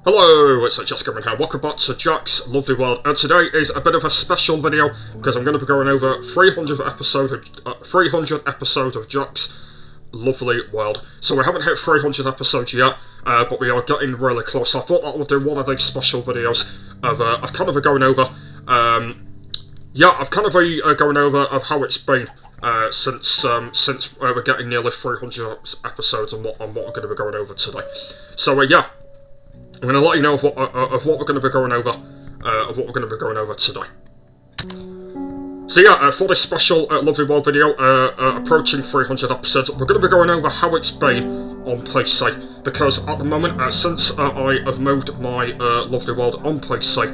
Hello, it's Jacksgamer here. Welcome back to Jack's Lovely World. And today is a bit of a special video because I'm going to be going over 300 episodes of Jack's Lovely World. So we haven't hit 300 episodes yet, but we are getting really close. I thought that would do one of these special videos of kind of a going over, going over of how it's been since we're getting nearly 300 episodes and what we're going to be going over today. So yeah. I'm going to let you know of what we're going to be going over, today. So yeah, for this special Lovely World video, approaching 300 episodes, we're going to be going over how it's been on PC, because at the moment, since I have moved my Lovely World on PC,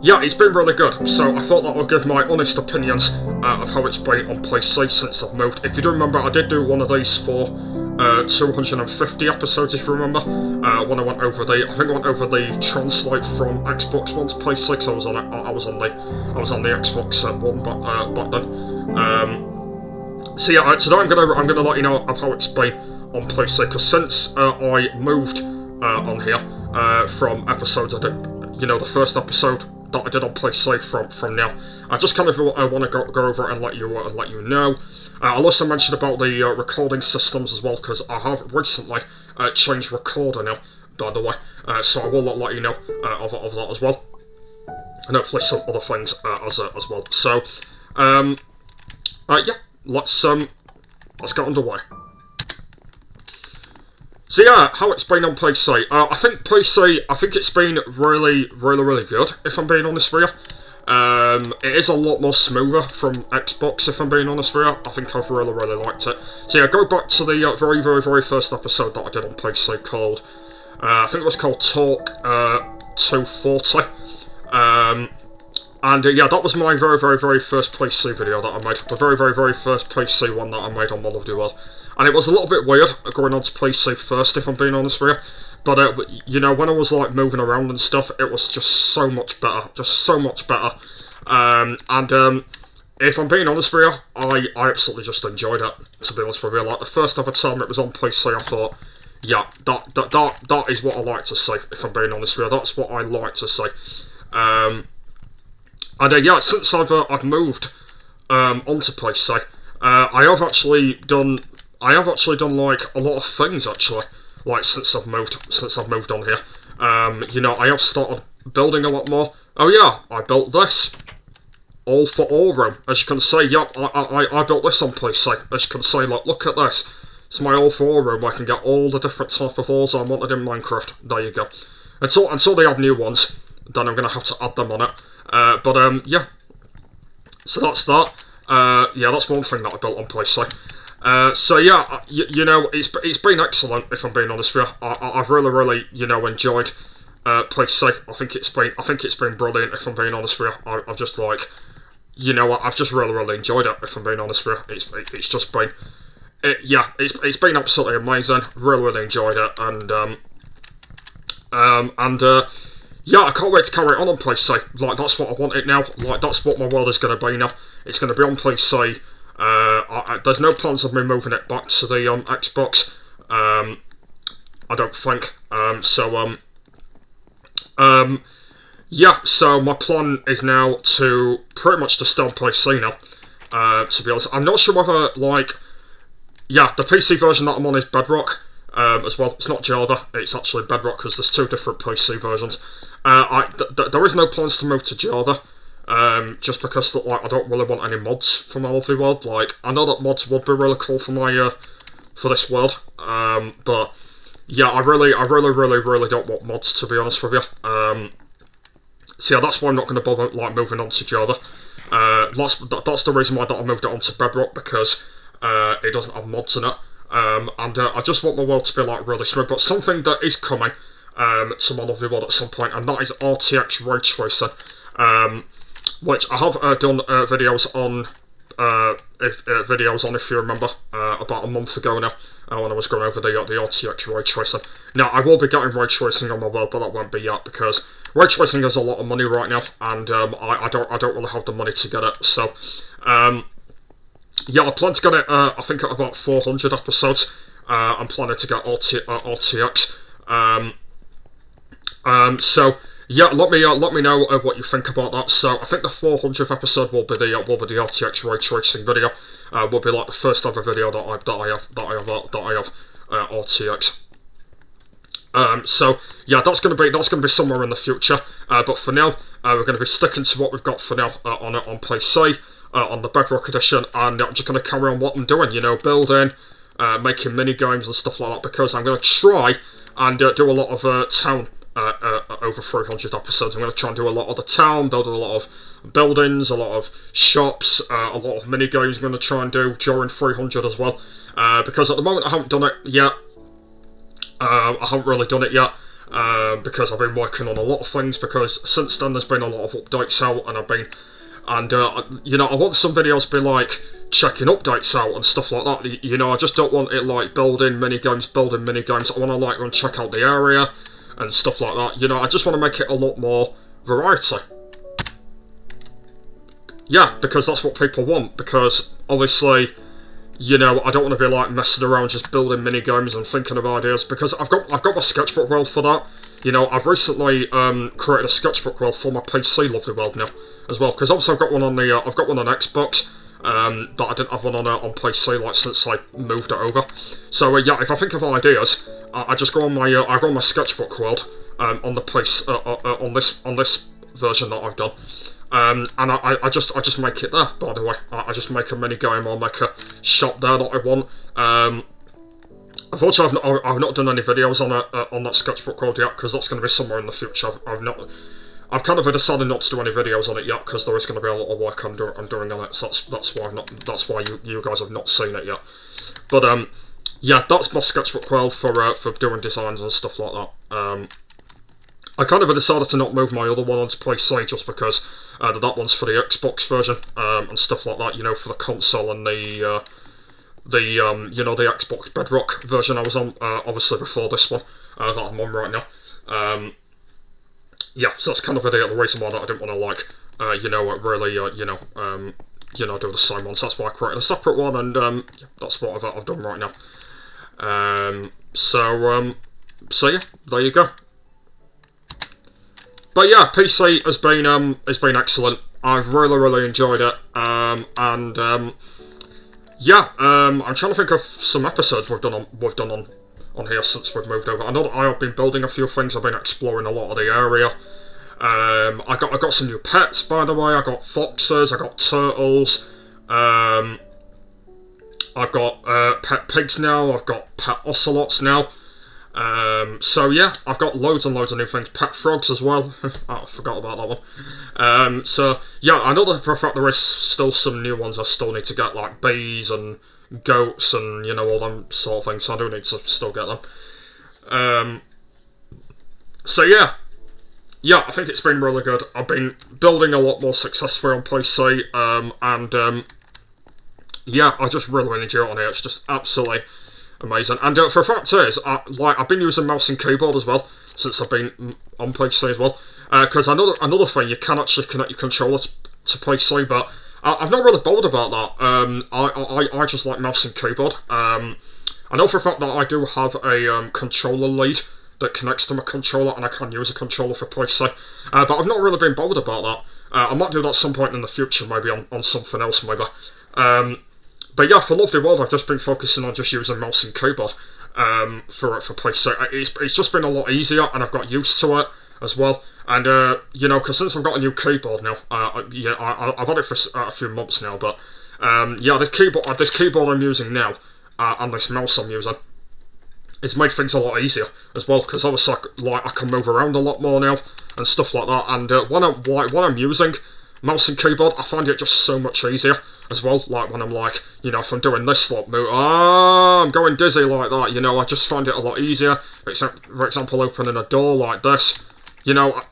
yeah, it's been really good, so I thought that I'll give my honest opinions of how it's been on PC since I've moved. If you do remember, I did do one of these for 250 episodes, if you remember, when I went over I think I went over the translate from Xbox One to PC, because I was on the Xbox One back then. So yeah, today I'm gonna let you know of how it's been on PC, because since I moved on here from episodes I did, the first episode that I did on PC from now, I just kind of want to go over it and let you know. I'll also mention about the recording systems as well, because I have recently changed recorder now, by the way, so I will let you know of that as well, and hopefully some other things as well. So yeah, let's get underway. So yeah, how it's been on PC. I think it's been really good, if I'm being honest with you. It is a lot more smoother from Xbox, if I'm being honest with you. I think I've really liked it. So yeah, go back to the very first episode that I did on PC called, I think it was called Talk 240. And yeah, that was my very first PC video that I made. The very first PC one that I made on my Lovely World. And it was a little bit weird going on to PC first, if I'm being honest with you. But, when I was, moving around and stuff, it was just so much better. If I'm being honest with you, I absolutely just enjoyed it, to be honest with you. The first ever time it was on PC, I thought, yeah, that is what I like to see, if I'm being honest with you. That's what I like to see. Yeah, since I've moved onto PC, I have actually done a lot of things, actually. Since I've moved on here, I have started building a lot more. Oh yeah, I built this, all for all room. As you can see, yep, I built this on PC. As you can see, look at this. It's my all for all room. I can get all the different type of alls I wanted in Minecraft. There you go. Until they add new ones, then I'm gonna have to add them on it. Yeah. So that's that. Yeah, that's one thing that I built on PC. So yeah, it's been excellent, if I'm being honest with you. I've really enjoyed PC. I think it's been brilliant, if I'm being honest with you. I've just I've just really enjoyed it, if I'm being honest with you. It's just been, it's been absolutely amazing. Really enjoyed it, and yeah, I can't wait to carry it on PC. That's what I want it now. That's what my world is going to be now. It's going to be on PC. There's no plans of me moving it back to the Xbox. I don't think. Yeah. So my plan is now to pretty much to stay on PC now. To be honest, I'm not sure whether yeah, the PC version that I'm on is Bedrock. As well, it's not Java. It's actually Bedrock, because there's two different PC versions. There is no plans to move to Java. Just because I don't really want any mods for my Lovely World. I know that mods would be really cool for my for this world, but yeah, I really don't want mods, to be honest with you. So yeah, that's why I'm not going to bother moving on to Java. That's the reason why that I moved it onto Bedrock, because it doesn't have mods in it, and I just want my world to be really smooth. But something that is coming to my Lovely World at some point, and that is RTX ray tracing. Which I have done videos on, if you remember, about a month ago now, when I was going over the RTX ray tracing. Now, I will be getting ray tracing on my world, but that won't be yet, because ray tracing is a lot of money right now, and I don't really have the money to get it. So, yeah, I plan to get it. I think at about 400 episodes. I'm planning to get RTX. So yeah, let me know what you think about that. So I think the 400th episode will be the RTX ray tracing video. Will be like the first ever video that I have RTX. So yeah, that's gonna be somewhere in the future. But for now, we're gonna be sticking to what we've got for now on PC, on the Bedrock edition, and I'm just gonna carry on what I'm doing. You know, building, making mini games and stuff like that, because I'm gonna try and do a lot of town. Over 300 episodes. I'm going to try and do a lot of the town, building a lot of buildings, a lot of shops, a lot of mini games I'm going to try and do during 300 as well. Because at the moment I haven't done it yet. I haven't really done it yet. Because I've been working on a lot of things, because since then there's been a lot of updates out, and you know, I want some videos to be like checking updates out and stuff like that. You know, I just don't want it like building minigames. I want to like go and check out the area and stuff like that. You know, I just want to make it a lot more variety. Yeah, because that's what people want. Because obviously, you know, I don't want to be like messing around just building mini games and thinking of ideas. Because I've got my sketchbook world for that. You know, I've recently created a sketchbook world for my PC Lovely World now as well. Because obviously I've got one on Xbox. But I didn't have one on PC like since I moved it over. So yeah, if I think of ideas, I just go on my sketchbook world on the place on this version that I've done, and I just make it there. By the way, I just make a mini game or make a shop there that I want. Unfortunately, I've not done any videos on that sketchbook world yet, because that's going to be somewhere in the future. I've kind of decided not to do any videos on it yet, because there is going to be a lot of work I'm doing on it. So that's why you guys have not seen it yet. But yeah, that's my sketchbook world for doing designs and stuff like that. I kind of decided to not move my other one onto PC, just because that one's for the Xbox version and stuff like that. You know, for the console and the you know, the Xbox Bedrock version I was on, obviously before this one that I'm on right now. Yeah, so that's kind of the reason why that I didn't want to like, you know, really, you know, do the same one. So that's why I created a separate one, and yeah, that's what I've done right now. So yeah, there you go. But yeah, PC has been excellent. I've really enjoyed it. Yeah, I'm trying to think of some episodes we've done on here since we've moved over. I know that I have been building a few things. I've been exploring a lot of the area. I got some new pets, by the way. I got foxes. I got turtles. I've got pet pigs now. I've got pet ocelots now. So yeah, I've got loads and loads of new things. Pet frogs as well. I forgot about that one. So yeah, I know that for a fact there is still some new ones I still need to get, like bees and goats and, you know, all them sort of things. So I do need to still get them. So yeah, I think it's been really good. I've been building a lot more successfully on PC, and yeah, I just really enjoy it on here. It's just absolutely amazing. And for a fact is, I've been using mouse and keyboard as well since I've been on PC as well. Because another thing, you can actually connect your controller to PC, but I've not really bothered about that. I just like mouse and keyboard. I know for a fact that I do have a controller lead that connects to my controller, and I can use a controller for PC. But I've not really been bothered about that. I might do that at some point in the future, maybe on something else, maybe. But yeah, for Lovely World, I've just been focusing on just using mouse and keyboard for PC. It's just been a lot easier, and I've got used to it as well. And you know, because since I've got a new keyboard now, yeah, I've had it for a few months now. But yeah, this keyboard I'm using now, and this mouse I'm using, it's made things a lot easier as well. Because obviously, I can move around a lot more now and stuff like that. And when I'm using mouse and keyboard, I find it just so much easier as well. Like when I'm like, you know, if I'm doing this slot move, I'm going dizzy like that, you know, I just find it a lot easier. For example, opening a door like this, you know,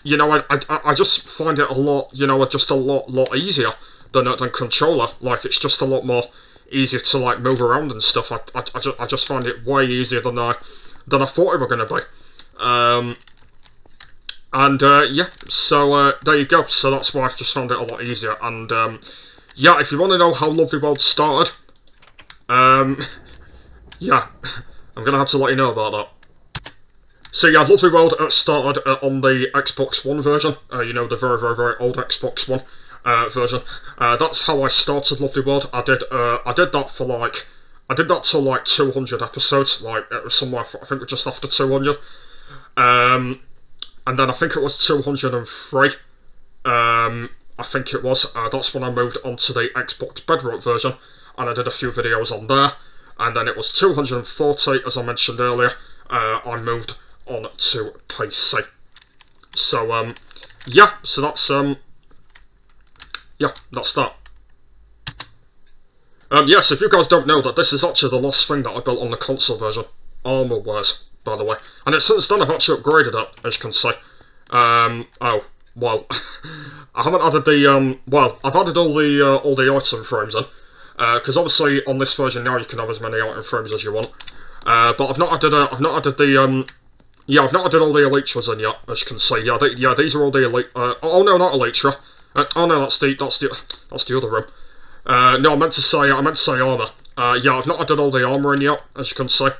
I just find it a lot, you know, just a lot easier than controller. Like, it's just a lot more easier to like move around and stuff. I just find it way easier than I thought it were going to be. And yeah, so there you go. So that's why I've just found it a lot easier. And yeah, if you want to know how Lovely World started, yeah, I'm gonna have to let you know about that. So yeah, Lovely World started on the Xbox One version, you know, the very, very, very old Xbox One version. That's how I started Lovely World. I did that for like, I did that till like 200 episodes, like it was somewhere, I think it was just after 200. And then I think it was 203. I think it was. That's when I moved on to the Xbox Bedrock version, and I did a few videos on there. And then it was 240, as I mentioned earlier. I moved on to PC. So yeah. So that's yeah, that's that. Yes, if you guys don't know that this is actually the last thing that I built on the console version, Armorwares, by the way, and it's since then I've actually upgraded it, as you can see. Oh. Well, I haven't added the, well, I've added all the item frames in, because obviously on this version now you can have as many item frames as you want, but I've not added all the elytras in yet, as you can see. Yeah, these are all the elite, oh no, not elytra, oh no, that's the other room. No, I meant to say armor. Yeah, I've not added all the armor in yet, as you can see.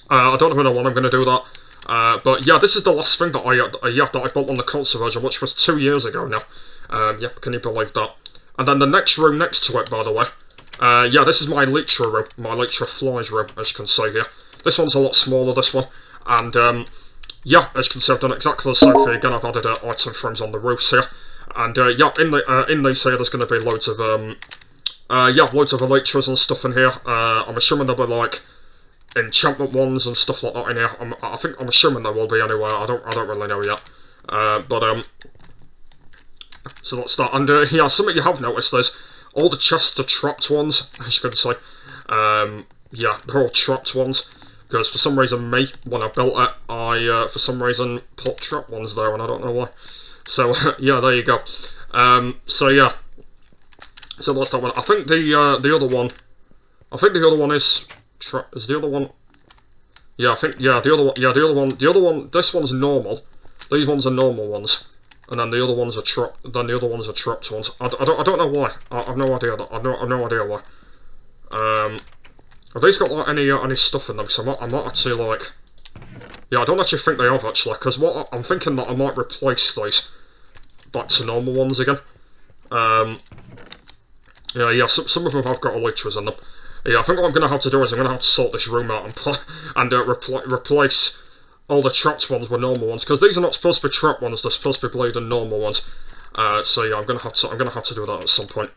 I don't even know when I'm going to do that. But yeah, this is the last thing that I built on the console version, which was 2 years ago now. Yeah, can you believe that? And then the next room next to it, by the way, yeah, this is my Elytra room, my Elytra Flies room, as you can see here. This one's a lot smaller, this one, and yeah, as you can see, I've done exactly the same thing again. I've added item frames on the roofs here, and yeah, in these here, there's going to be loads of loads of Elytras and stuff in here. I'm assuming there'll be like enchantment ones and stuff like that in here. I'm assuming there will be anyway. I don't really know yet. So that's that. And yeah, something you have noticed is all the chests are trapped ones, as you can see. Yeah, they're all trapped ones, because for some reason when I built it, I for some reason put trap ones there, and I don't know why. So yeah, there you go. So yeah, so that's that one. I think the other one. I think the other one is the other one. Yeah, I think the other one. Yeah, the other one. This one's normal. These ones are normal ones, and then the other ones are trapped. Then the other ones are trapped ones. I don't know why. I've no idea. I've no idea why. Have these got like any stuff in them? So I might actually like. Yeah, I don't actually think they have actually, because what I'm thinking that I might replace these back to normal ones again. Yeah, some of them have got elytras in them. Yeah, I think what I'm going to have to do is I'm going to have to sort this room out and replace all the trapped ones with normal ones, because these are not supposed to be trapped ones. They're supposed to be bleeding normal ones. So yeah, I'm going to have to do that at some point.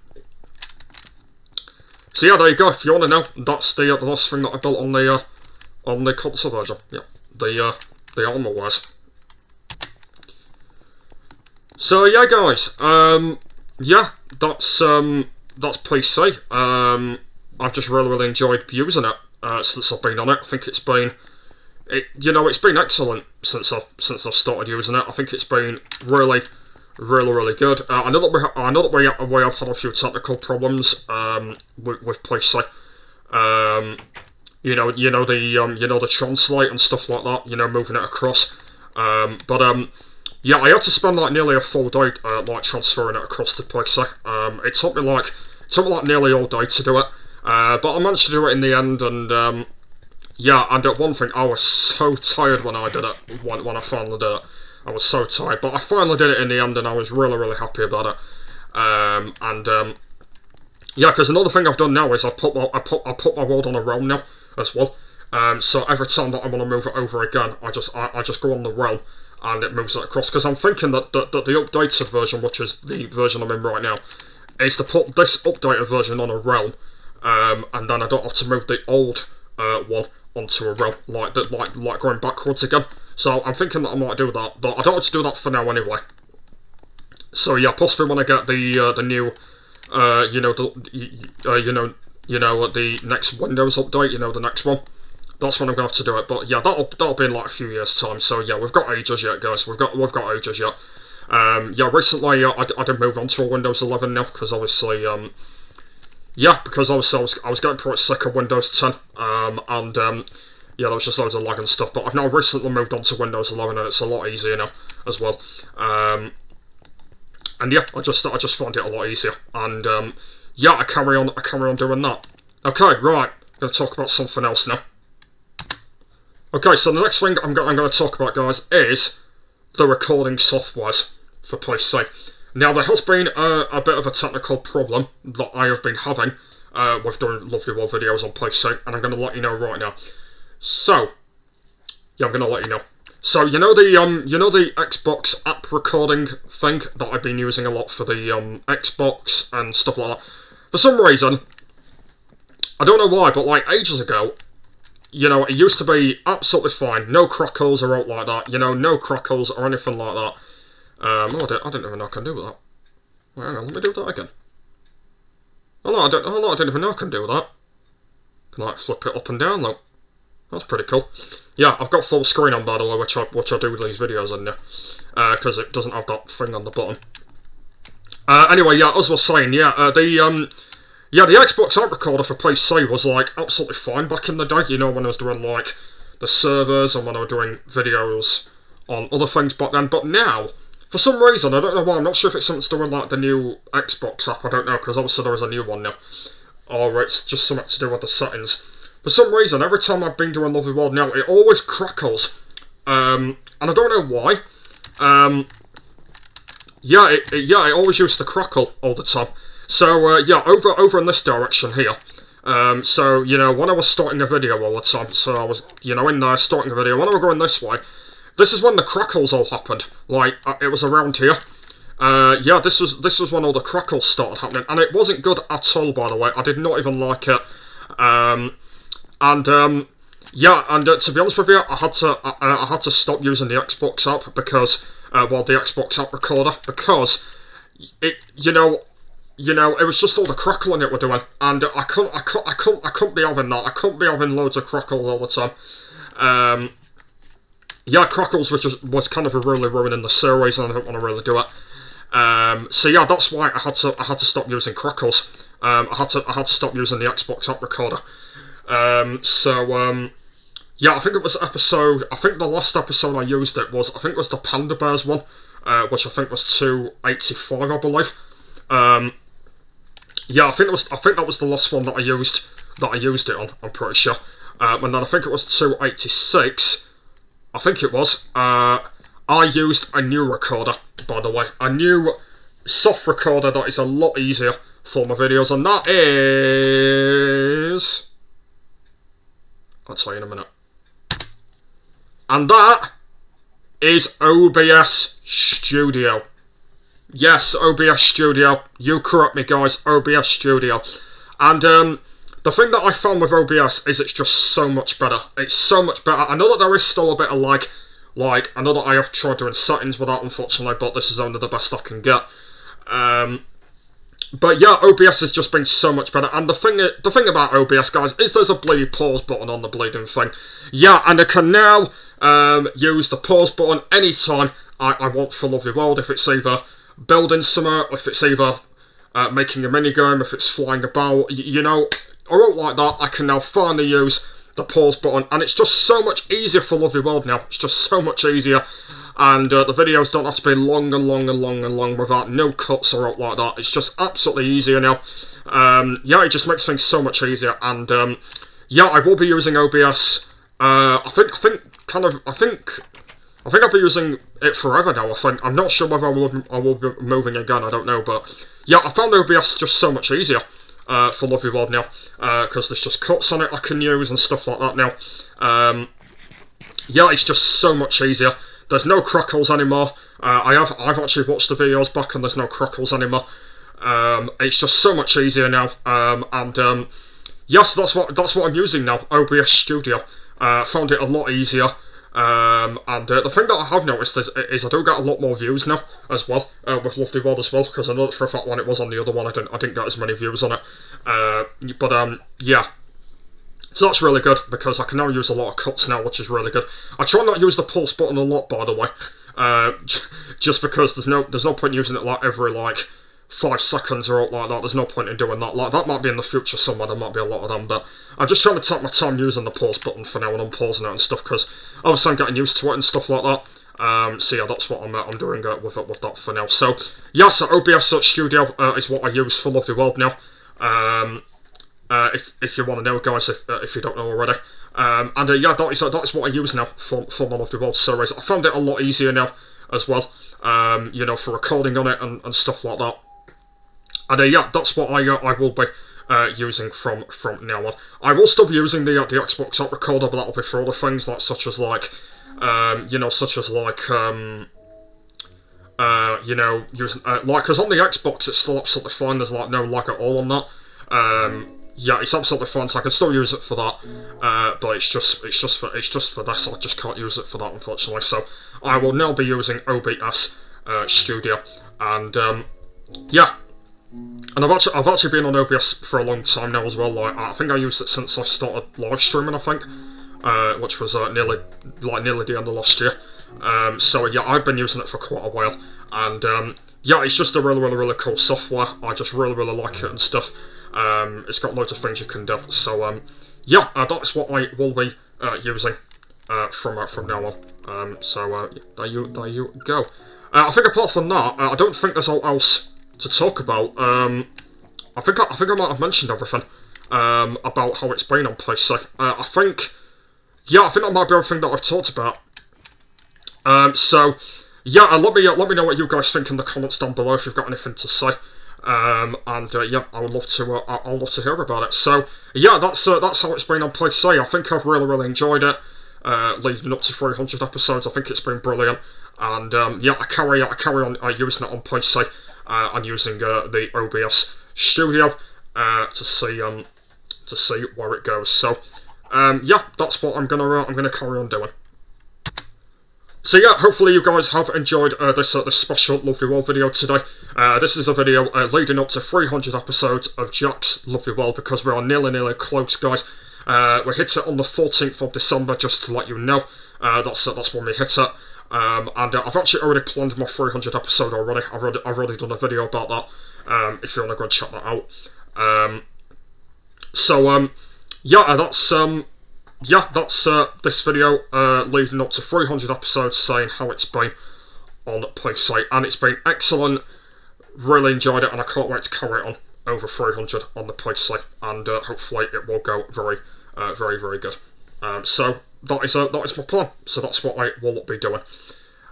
So yeah, there you go. If you want to know, that's the last thing that I built on the console version. Yeah, the Armorwares. So yeah, guys. Yeah, that's PC. I've just really enjoyed using it since I've been on it. I think it's been excellent since I've started using it. I think it's been really good. I know that we have had a few technical problems with PC. You know the translate and stuff like that. You know, moving it across. Yeah, I had to spend like nearly a full day like transferring it across to PC. It took me like nearly all day to do it. But I managed to do it in the end, and yeah, and one thing, I was so tired when I did it, when I finally did it. I was so tired, but I finally did it in the end, and I was really happy about it. Yeah, because another thing I've done now is I put my world on a realm now as well. So every time that I want to move it over again, I just go on the realm, and it moves it across. Because I'm thinking that the updated version, which is the version I'm in right now, is to put this updated version on a realm. And then I don't have to move the old one onto a realm, like going backwards again. So I'm thinking that I might do that, but I don't want to do that for now anyway. So yeah, possibly when I get the new, the next Windows update, the next one, that's when I'm gonna have to do it. But yeah, that'll be in like a few years' time. So yeah, we've got ages yet, guys. We've got ages yet. Yeah, recently I did move on to a Windows 11 now, because obviously yeah, because obviously I was getting pretty sick of Windows 10, yeah, there was just loads of lag and stuff, but I've now recently moved on to Windows 11, and it's a lot easier now, as well. And yeah, I just find it a lot easier, and yeah, I carry on doing that. Okay, right, I'm going to talk about something else now. Okay, so the next thing I'm going to talk about, guys, is the recording softwares for PC. Now, there has been a bit of a technical problem that I have been having with doing Lovely World videos on PC, and I'm going to let you know right now. So, yeah, I'm going to let you know. So, you know the Xbox app recording thing that I've been using a lot for the Xbox and stuff like that? For some reason, I don't know why, but like ages ago, you know, it used to be absolutely fine. No crackles or out like that. You know, no crackles or anything like that. I didn't even know I can do that. Wait, hang on, let me do that again. Oh no, I didn't even know I can do that. Can I like flip it up and down though? That's pretty cool. Yeah, I've got full screen on, by the way, which I do with these videos in there, because it doesn't have that thing on the bottom. Anyway, yeah, as I was saying, the Xbox app recorder for PC was like absolutely fine back in the day. You know, when I was doing like the servers and when I was doing videos on other things back then. But now, for some reason, I don't know why. I'm not sure if it's something to do with like the new Xbox app. I don't know, because obviously there is a new one now, or it's just something to do with the settings. For some reason, every time I've been doing Lovely World now, it always crackles, and I don't know why. It always used to crackle all the time. So, yeah, over in this direction here. So, you know, when I was starting a video all the time, so I was, you know, in there starting a video, when I was going this way, this is when the crackles all happened. Like, it was around here. Yeah, this was when all the crackles started happening, and it wasn't good at all, by the way. I did not even like it. Yeah, and to be honest with you, I had to stop using the Xbox app because, the Xbox app recorder, because it, you know, it was just all the crackling it were doing, and I couldn't be having that. I couldn't be having loads of crackles all the time. Yeah, crackles was kind of really ruining the series, and I don't want to really do it. So yeah, that's why I had to stop using crackles. I had to stop using the Xbox app recorder. Yeah, I think it was I think the last episode I used it was, I think it was the Panda Bears one, which I think was 285, I believe. Yeah, I think that was the last one that I used it on, I'm pretty sure. And then I think it was 286, I think it was. I used a new recorder, by the way. A new soft recorder that is a lot easier for my videos, and that is... I'll tell you in a minute. And that is OBS Studio. Yes, OBS Studio. You correct me, guys. OBS Studio. And the thing that I found with OBS is it's just so much better. It's so much better. I know that there is still a bit of lag. Like, I know that I have tried doing settings with that, unfortunately, but this is only the best I can get. But yeah, OBS has just been so much better. And the thing about OBS, guys, is there's a bloody pause button on the bleeding thing. Yeah, and I can now use the pause button anytime I want for Lovely World. If it's either building somewhere, if it's either making a minigame, if it's flying about, you know, or like that, I can now finally use the pause button. And it's just so much easier for Lovely World now. It's just so much easier. And the videos don't have to be long and long and long and long without no cuts or out like that. It's just absolutely easier now. Yeah, it just makes things so much easier. And yeah, I will be using OBS. I think I'll be using it forever now. I think I'm not sure whether I will be moving again. I don't know, but yeah, I found OBS just so much easier for Lovely World now, because there's just cuts on it I can use and stuff like that now. Yeah, it's just so much easier. There's no crackles anymore. I've actually watched the videos back and there's no crackles anymore. It's just so much easier now. Yes, that's what I'm using now. OBS Studio. Found it a lot easier. The thing that I have noticed is I do get a lot more views now as well, with Lovely World as well, because I know that for a fact when it was on the other one I didn't get as many views on it. Yeah. So that's really good, because I can now use a lot of cuts now, which is really good. I try not to use the pulse button a lot, by the way, just because there's no point using it like every 5 seconds or like that. There's no point in doing that. Like, that might be in the future somewhere, there might be a lot of them, but I'm just trying to take my time using the pause button for now, and I'm pausing it and stuff, because obviously I'm getting used to it and stuff like that. So yeah, that's what I'm doing with that for now. So yeah, so OBS Studio is what I use for Lovely World now. if you want to know, guys, if you don't know already. And yeah, that is what I use now for my Lovely World series. I found it a lot easier now as well, you know, for recording on it and stuff like that. And yeah, that's what I will be using from now on. I will still be using the Xbox App Recorder, but that'll be for other things, like such as like you know, you know, using like, because on the Xbox it's still absolutely fine. There's like no lag at all on that. Yeah, it's absolutely fine, so I can still use it for that. But it's just for this. I just can't use it for that, unfortunately. So I will now be using OBS Studio, and yeah. And I've actually been on OBS for a long time now as well. Like, I think I used it since I started live streaming, I think, which was nearly the end of last year. So yeah, I've been using it for quite a while, and yeah, it's just a really cool software. I just really like it and stuff. It's got loads of things you can do. So yeah, that's what I will be using from now on. So there you go. I think apart from that, I don't think there's all else to talk about. I think I might have mentioned everything about how it's been on PC. I think that might be everything that I've talked about. So yeah, let me know what you guys think in the comments down below if you've got anything to say. And yeah, I would love to. I'd love to hear about it. So yeah, that's how it's been on PC. I think I've really enjoyed it. Leading up to 300 episodes, I think it's been brilliant. And yeah, I carry on using it on PC. I'm using the OBS Studio to see where it goes. So yeah, that's what I'm gonna carry on doing. So yeah, hopefully you guys have enjoyed this special Lovely World video today. This is a video leading up to 300 episodes of Jack's Lovely World, because we are nearly close, guys. We hit it on the 14th of December, just to let you know. That's when we hit it. And I've actually already planned my 300 episode already. I've already done a video about that. If you want to go and check that out. So yeah, that's this video leading up to 300 episodes, saying how it's been on PC, and it's been excellent. Really enjoyed it, and I can't wait to carry it on over 300 on the PC, and hopefully it will go very good. So that is my plan. So that's what I will be doing.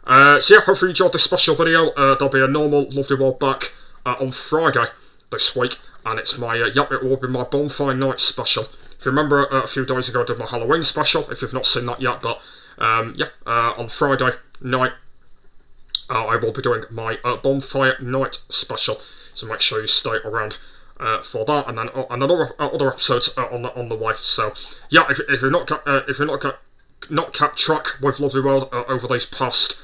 So yeah, hopefully you enjoyed this special video. There'll be a normal Lovely World back on Friday this week, and it's my it will be my Bonfire Night special. If you remember, a few days ago I did my Halloween special, if you've not seen that yet, but yeah, on Friday night I will be doing my Bonfire Night special, so make sure you stay around for that, and then other episodes on the way. So yeah, if you're not kept track with Lovely World over these past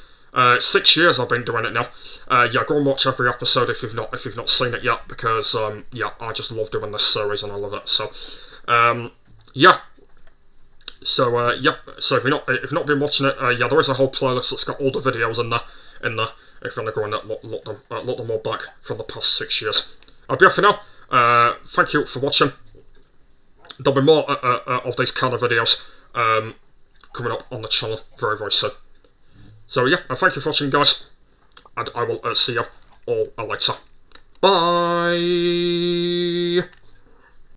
6 years I've been doing it now, yeah, go and watch every episode if you've not seen it yet, because yeah, I just love doing this series and I love it. So yeah. So yeah. So if you've not been watching it, yeah, there is a whole playlist that's got all the videos in there. If you want to go and look them all back from the past 6 years. I'll be off for now. Thank you for watching. There'll be more of these kind of videos coming up on the channel very soon. So yeah, thank you for watching, guys, and I will see you all later. Bye.